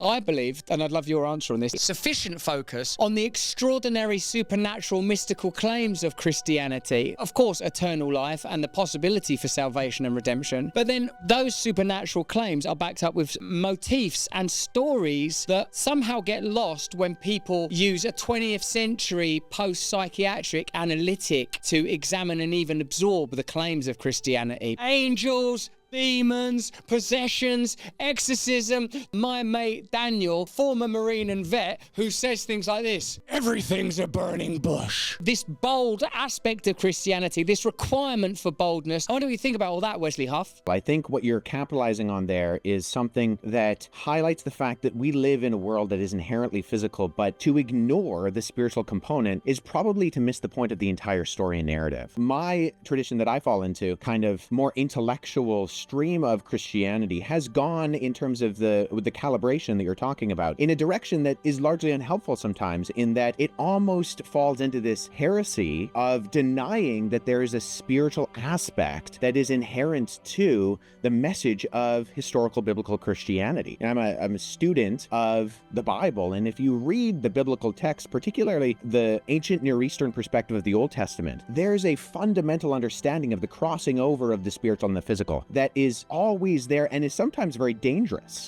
I believe, and I'd love your answer on this, sufficient focus on the extraordinary supernatural mystical claims of Christianity. Of course, eternal life and the possibility for salvation and redemption. But then those supernatural claims are backed up with motifs and stories that somehow get lost when people use a 20th century post-psychiatric analytic to examine and even absorb the claims of Christianity. Angels, demons, possessions, exorcism. My mate Daniel, former Marine and vet, who says things like this: everything's a burning bush. This bold aspect of Christianity, this requirement for boldness. What do you think about all that, Wesley Huff? I think what you're capitalizing on there is something that highlights the fact that we live in a world that is inherently physical, but to ignore the spiritual component is probably to miss the point of the entire story and narrative. My tradition that I fall into, kind of more intellectual stream of Christianity, has gone, in terms of the calibration that you're talking about, in a direction that is largely unhelpful sometimes, in that it almost falls into this heresy of denying that there is a spiritual aspect that is inherent to the message of historical biblical Christianity. And I'm a student of the Bible, and if you read the biblical text, particularly the ancient Near Eastern perspective of the Old Testament, there's a fundamental understanding of the crossing over of the spiritual and the physical that is always there and is sometimes very dangerous.